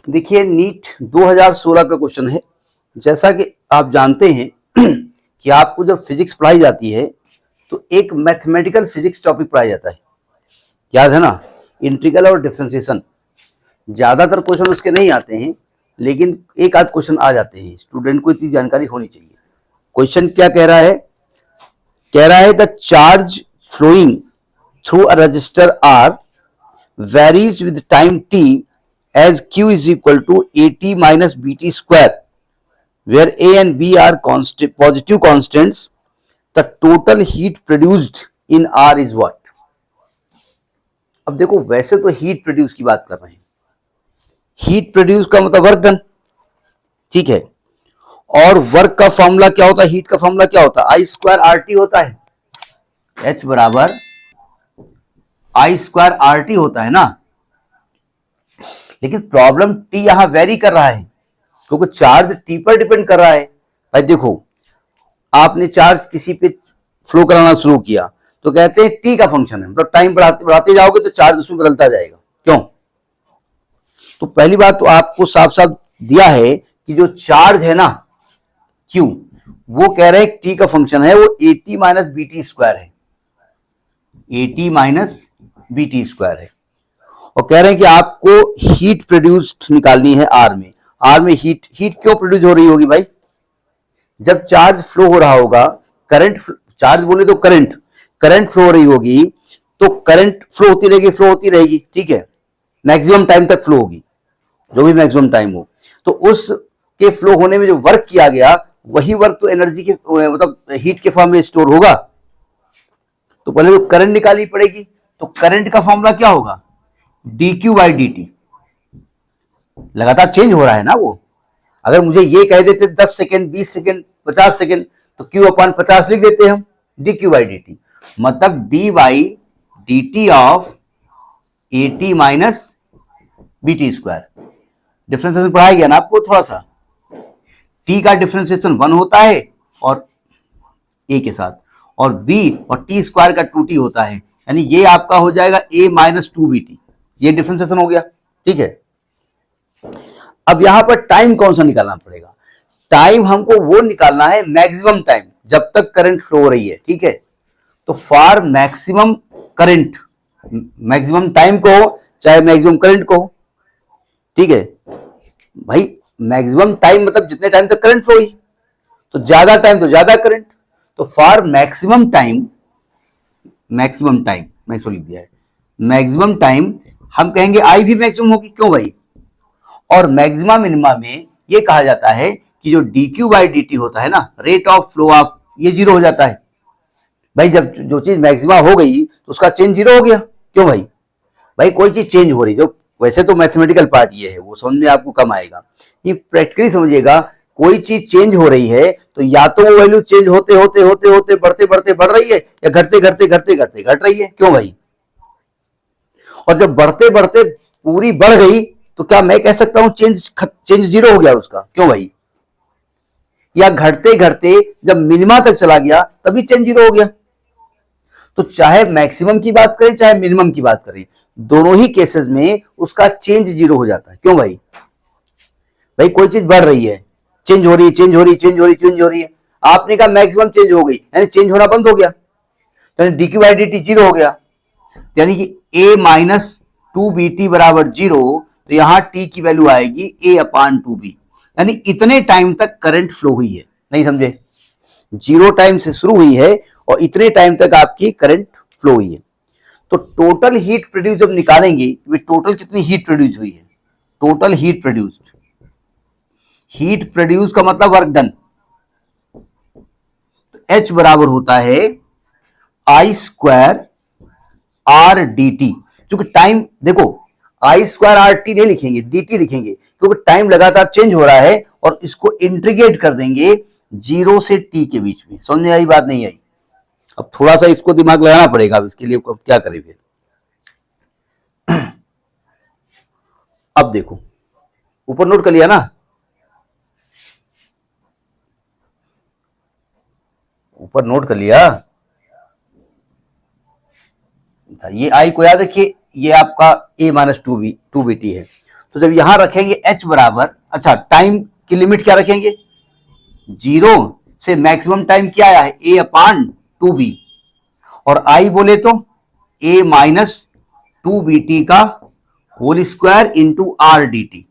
देखिए नीट 2016 का क्वेश्चन है। जैसा कि आप जानते हैं कि आपको जब फिजिक्स पढ़ाई जाती है तो एक मैथमेटिकल फिजिक्स टॉपिक पढ़ाया जाता है, याद है ना, इंटीग्रल और डिफरेंशिएशन। ज्यादातर क्वेश्चन उसके नहीं आते हैं, लेकिन एक आध क्वेश्चन आ जाते हैं। स्टूडेंट को इतनी जानकारी होनी चाहिए। क्वेश्चन क्या कह रहा है? कह रहा है the charge flowing through a resistor are varies with time t as q is equal to at minus bt square, where a and b are positive constants. The total heat produced in r is what? अब देखो, वैसे तो heat produce की बात कर रहे हैं। Heat produce का मतलब वर्क डन, ठीक है। और वर्क का फॉर्मूला क्या होता है? हीट का फॉर्मूला क्या होता है? आई स्क्वायर आर टी होता है। एच बराबर आई स्क्वायर आर टी होता है ना। लेकिन प्रॉब्लम टी यहां वेरी कर रहा है, क्योंकि चार्ज टी पर डिपेंड कर रहा है। भाई देखो, आपने चार्ज किसी पे फ्लो कराना शुरू किया तो कहते हैं टी का फंक्शन है, मतलब टाइम बढ़ाते बढ़ाते जाओगे तो चार्ज उसमें बदलता जाएगा। क्यों? तो पहली बात तो आपको साफ साफ दिया है कि जो चार्ज है ना क्यू, वो कह रहे हैं टी का फंक्शन है, वो A T minus B T square है। A T minus B T square है। और कह रहे हैं कि आपको हीट प्रोड्यूस्ड निकालनी है आर में। आर में हीट क्यों प्रोड्यूस हो रही होगी भाई? जब चार्ज फ्लो हो रहा होगा, करंट, चार्ज बोले तो करंट फ्लो हो रही होगी, तो करंट फ्लो होती रहेगी, ठीक है। मैक्सिमम टाइम तक फ्लो होगी, जो भी मैक्सिमम टाइम हो। तो उस के फ्लो होने में जो वर्क किया गया, वही वर्क तो एनर्जी के मतलब हीट के फॉर्म में स्टोर होगा। तो पहले तो करंट निकालनी पड़ेगी। तो करंट का फॉर्मूला क्या होगा? D Q by D T. लगातार चेंज हो रहा है ना वो। अगर मुझे ये कह देते 10 सेकेंड, 20 सेकेंड, 50 सेकेंड, तो क्यू अपॉन 50 लिख देते हम, D Q by D T. मतलब D by D T of A T minus B T square. Differentiation पढ़ाया गया ना आपको थोड़ा सा। टी का डिफरेंशिएशन 1 होता है और ए के साथ, और बी और टी स्क्वायर का 2t होता है, यानी ये आपका हो जाएगा ए माइनस 2bt। ये डिफरेंशिएशन हो गया, ठीक है। अब यहां पर टाइम कौन सा निकालना पड़ेगा? टाइम हमको वो निकालना है मैक्सिमम टाइम, जब तक करंट फ्लो हो रही है, ठीक है। तो for maximum current, maximum time को चाहे मैक्सिमम करंट को, ठीक है भाई। मैक्सिमम टाइम मतलब जितने टाइम तक करंट फ्लो हुई, तो ज्यादा टाइम तो ज्यादा करंट। तो फॉर मैक्सिमम टाइम मैं इसको लिख दिया है मैक्सिमम टाइम, हम कहेंगे आई भी मैक्सिमम होगी। क्यों भाई? और मैक्सिमा मिनिमा में ये कहा जाता है कि जो D Q by D T होता है ना, रेट ऑफ फ्लो ऑफ, ये जीरो हो जाता है भाई। जब जो चीज मैक्सिमा हो गई तो उसका चेंज जीरो हो गया। क्यों भाई? भाई कोई चीज चेंज हो रही, जो वैसे तो मैथमेटिकल पार्ट ये है, वो समझ में आपको कम आएगा। ये प्रैक्टिकली समझिएगा। कोई चीज चेंज हो रही है तो या तो वो वैल्यू चेंज होते होते होते होते बढ़ते बढ़ते बढ़ रही है, या घटते घटते घटते घटते घट रही है। क्यों भाई? और जब बढ़ते बढ़ते पूरी बढ़ गई तो क्या मैं कह सकता हूं चेंज जीरो हो गया उसका? क्यों भाई? या घटते घटते जब मिनिमा तक चला गया तभी चेंज जीरो हो गया। तो चाहे मैक्सिमम की बात करें चाहे मिनिमम की बात करें, दोनों ही केसेस में उसका चेंज जीरो हो जाता है। क्यों भाई? भाई कोई चीज बढ़ रही है, चेंज हो रही है, चेंज हो रही है, चेंज हो रही है, चेंज हो रही है। आपने कहा मैक्सिमम चेंज हो गई, यानी चेंज होना बंद हो गया, तो D Q by D T zero हो गया। यानी कि ए माइनस 2bt बराबर जीरो। तो यहां टी की वैल्यू आएगी ए अपान 2b, यानी इतने टाइम तक करंट फ्लो हुई है। नहीं समझे? जीरो टाइम से शुरू हुई है और इतने टाइम तक आपकी करंट फ्लो हुई है। तो टोटल हीट प्रोड्यूस जब निकालेंगे, टोटल कितनी हीट प्रोड्यूस हुई है? Total heat produced, heat produce का मतलब वर्क डन। तो H बराबर होता है आई स्क्वायर आर डी टी। क्योंकि टाइम देखो, आई स्क्वायर आर टी नहीं लिखेंगे, डी टी लिखेंगे, क्योंकि टाइम लगातार चेंज हो रहा है। और इसको इंटीग्रेट कर देंगे जीरो से टी के बीच में। समझ में आई बात? नहीं आई? अब थोड़ा सा इसको दिमाग लगाना पड़ेगा। अब इसके लिए क्या करें फिर? अब देखो, ऊपर नोट कर लिया ना? ऊपर नोट कर लिया। ये आई को याद रखिए, ये आपका ए माइनस 2bt है। तो जब यहां रखेंगे h बराबर, अच्छा टाइम की लिमिट क्या रखेंगे, 0 से मैक्सिमम टाइम क्या आया है a अपान 2b, और I बोले तो a माइनस 2bt का whole square into R D T.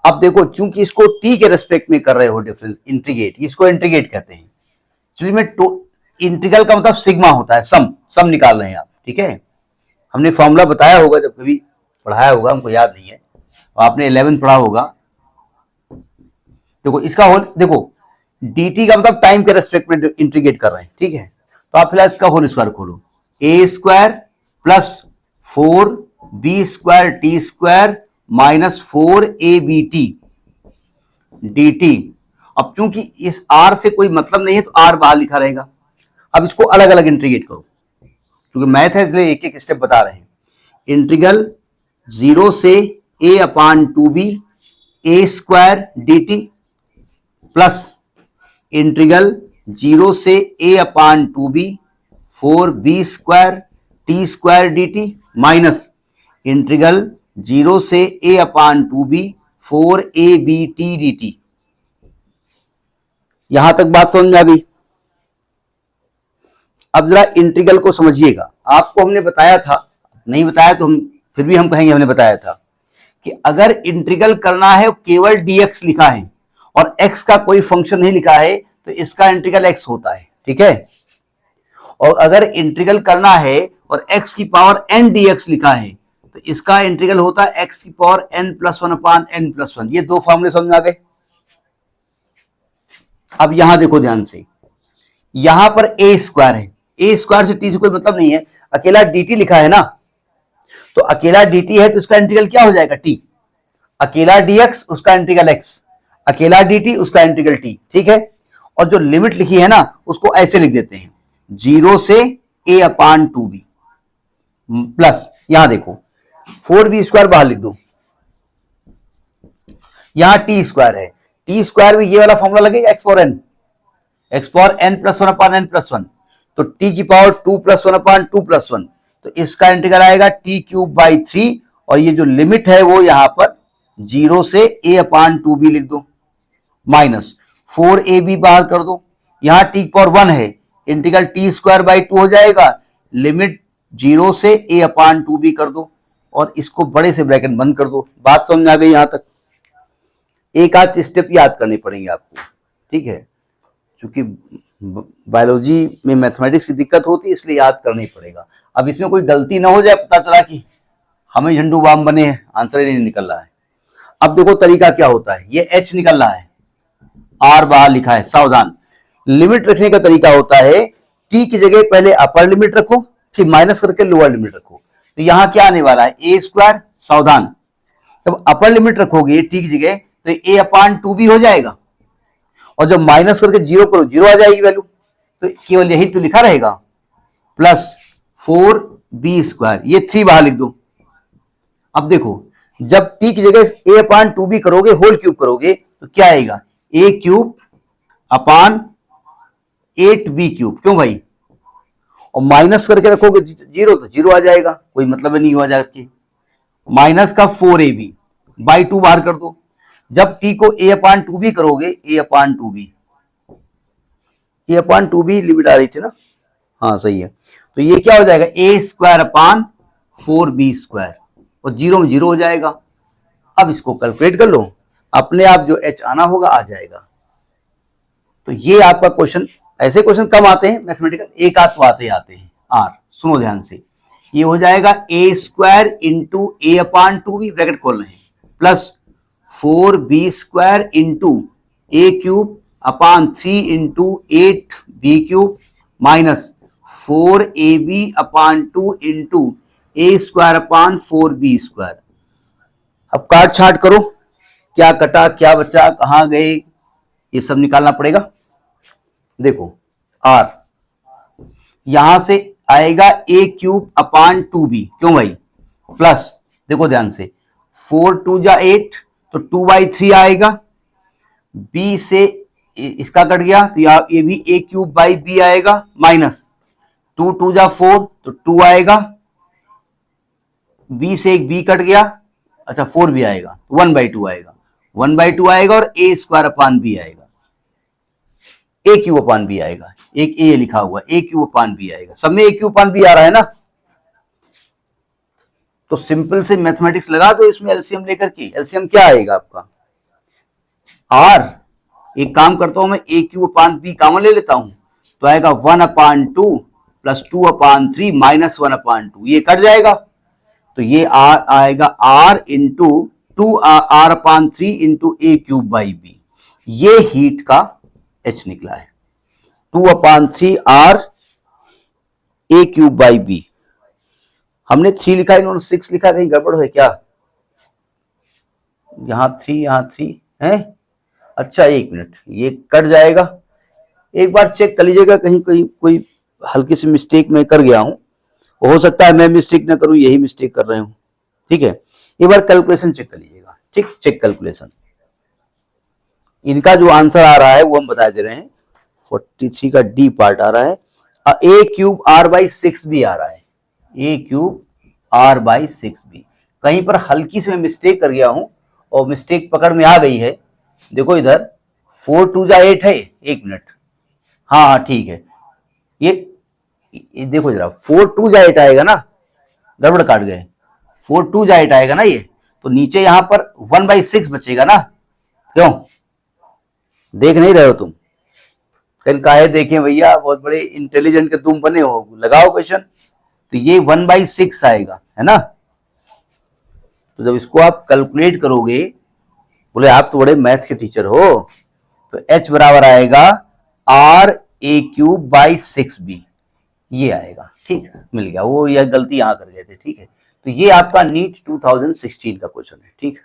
अब देखो चूंकि इसको t के रेस्पेक्ट में कर रहे हो डिफरेंस इंटीग्रेट, इसको इंटीग्रेट कहते हैं। एक्चुअली में इंटीग्रल का मतलब सिग्मा होता है, सम निकाल रहे हैं आप, ठीक है। हमने फॉर्मूला बताया होगा, जब कभी पढ़ाया होगा, हमको याद नहीं है, आपने 11th पढ़ा होगा। देखो इसका होल, देखो dt का मतलब टाइम के रेस्पेक्ट में इंटीग्रेट कर रहे हैं, ठीक है। तो आप फिलहाल इसका होल स्क्वायर खोलो, a square plus 4b square t square minus 4abt dt। अब चूंकि इस r से कोई मतलब नहीं है तो r बाहर लिखा रहेगा। अब इसको अलग अलग इंटीग्रेट करो, क्योंकि मैथ है इसलिए एक एक स्टेप बता रहे हैं। इंटीग्रल 0 से a upon 2b a square dt plus integral 0 से a upon 2b 4b square t square dt minus integral 0 से a upon 2b 4abt dt। यहां तक बात समझ में आ गई। अब जरा इंटीग्रल को समझिएगा। आपको हमने बताया था, नहीं बताया तो फिर भी हम कहेंगे हमने बताया था कि अगर इंटीग्रल करना है केवल dx लिखा है और x का कोई फंक्शन नहीं लिखा है तो इसका इंटीग्रल x होता है, ठीक है। और अगर इंटीग्रल करना है और x की पावर n dx लिखा है तो इसका इंटीग्रल होता है x की पावर n+1 अपान n+1। ये दो फॉर्मूले समझ में आ गए। अब यहां देखो ध्यान से, यहां पर a स्क्वायर है, a स्क्वायर से t से कोई मतलब नहीं है, अकेला dt लिखा है ना, तो अकेला dt है तो उसका इंटीग्रल क्या हो जाएगा t, अकेला dx उसका इंटीग्रल x, अकेला dt उसका इंटीग्रल t, ठीक है। और जो लिमिट लिखी है ना उसको ऐसे लिख देते हैं 0 से a अपान 2b प्लस, यहां देखो 4b स्क्वायर बाहर लिख दो, यहां t स्क्वायर है, t स्क्वायर में ये वाला फॉर्मूला लगेगा x पावर n+1 अपान n+1, तो t की पावर 2+1 अपान 2+1, तो इसका इंटीग्रल आएगा t³/3, और ये जो लिमिट है वो यहां पर 0 से a अपान 2b लिख दो माइनस 4ab बाहर कर दो, यहां t की पावर 1 है, इंटीग्रल t²/2 हो जाएगा, लिमिट 0 से a अपान 2b कर दो और इसको बड़े से ब्रैकेट बंद कर दो। बात समझ में आ गई यहां तक। एक आध स्टेप याद करने पड़ेंगे आपको, ठीक है, क्योंकि बायोलॉजी में मैथमेटिक्स की दिक्कत होती है इसलिए याद करना ही पड़ेगा। अब इसमें कोई गलती ना हो जाए, पता चला कि हमें झंडू बाम बने, आंसर ही नहीं निकल रहा है। अब देखो तरीका क्या होता है, ये h निकल रहा है, r बाहर लिखा है, सावधान। लिमिट रखने का तरीका होता है t की जगह पहले अपर लिमिट रखो फिर माइनस करके लोअर लिमिट रखो, तो यहां क्या आने वाला है a स्क्वायर, सावधान। जब अपर लिमिट रखोगे t की जगह तो a अपान 2b हो जाएगा, और जब माइनस करके 0 करो 0 आ जाएगी वैल्यू, तो केवल यही तो लिखा रहेगा प्लस 4b स्क्वायर, ये 3 बाहर लिख दो। अब देखो जब t की जगह a अपान 2b करोगे, होल क्यूब करोगे तो क्या आएगा, a³ अपान 8b³, क्यों भाई, और माइनस करके रखोगे 0 तो 0 आ जाएगा, कोई मतलब नहीं हुआ जाके, माइनस का 4ab/2 बाहर कर दो। जब t को a अपान 2b करोगे, a अपान 2b लिमिट आ रही थी ना, हाँ सही है, तो ये क्या हो जाएगा a square upon 4b square, और 0 में 0 हो जाएगा। अब इसको कैलकुलेट कर लो, अपने आप जो h आना होगा आ जाएगा। तो ये आपका क्वेश्चन, ऐसे क्वेश्चन कम आते हैं मैथमेटिकल, एक आध तो आते हैं। r सुनो ध्यान से, ये हो जाएगा a square into a upon 2b, bracket खोल रहे हैं, plus 4b square into a³ upon 3 into 8b³ minus 4ab upon 2 into a square upon 4b square. अब काट छाट करो, क्या कटा क्या बचा कहां गए, ये सब निकालना पड़ेगा। देखो r यहां से आएगा a³ अपान 2b, क्यों भाई, प्लस देखो ध्यान से 4 2 जा 8 तो 2/3 आएगा, b से इसका कट गया तो ये भी a³/b आएगा, माइनस 2 2 जा 4 तो 2 आएगा, b से एक b कट गया अच्छा 4 भी आएगा, 1/2 आएगा, 1/2 आएगा और ए स्क्वायर अपान बी आएगा, ए क्यूब अपान बी आएगा, एक ए लिखा हुआ ए क्यूब अपान बी आएगा, सब में ए क्यूब अपान बी आ रहा है ना। तो सिंपल से मैथमेटिक्स लगा दो इसमें एलसीएम लेकर के, एलसीएम क्या आएगा आपका आर, एक काम करता हूं मैं ए क्यूब अपान बी कॉमन ले लेता हूं, तो आएगा 1/2 प्लस 2/3 माइनस 1/2, ये कट जाएगा, तो ये आर आएगा R into 2r/3 into A cube by B, ये हीट का एच निकला है, 2/3 R A cube by B. हमने 3 लिखा है, इन्होंने 6 लिखा, कहीं गड़बड़ है क्या, यहां 3 है, अच्छा एक मिनट, ये कट जाएगा, एक बार चेक कर लीजिएगा, कहीं कहीं कोई हल्की सी मिस्टेक मैं कर गया हूं, हो सकता है मैं मिस्टेक ना करूं, यही मिस्टेक कर रहे हूं, ठीक है, एक बार कैलकुलेशन चेक कर लीजिएगा, ठीक, चेक कैलकुलेशन, इनका जो आंसर आ रहा है वो हम बता दे रहे हैं, 43 का डी पार्ट आ रहा है, ए क्यूब आर बाई 6 भी आ रहा है, ए क्यूब आर बाई 6 भी, कहीं पर हल्की से मैं मिस्टेक कर गया हूं और मिस्टेक पकड़ में आ गई है, देखो इधर 4 2 जा 8 है, एक मिनट, हाँ हाँ ठीक है, ये देखो जरा 4 2 जा 8 आएगा ना, गड़बड़ काट गए, 4 2 जा 8 आएगा ना ये, तो नीचे यहां पर 1/6 बचेगा ना, क्यों देख नहीं रहे हो तुम, कल काहे देखें भैया, बहुत बड़े इंटेलिजेंट के तुम बने हो, लगाओ क्वेश्चन, तो ये 1/6 आएगा, है ना, तो जब इसको आप कैलकुलेट करोगे, बोले आप तो बड़े मैथ के टीचर हो, तो h बराबर आएगा are A cube by 6b, ये आएगा, ठीक, मिल गया, वो यह गलती यहां कर गए थे, ठीक है, तो ये आपका नीट 2016 का क्वेश्चन है, ठीक।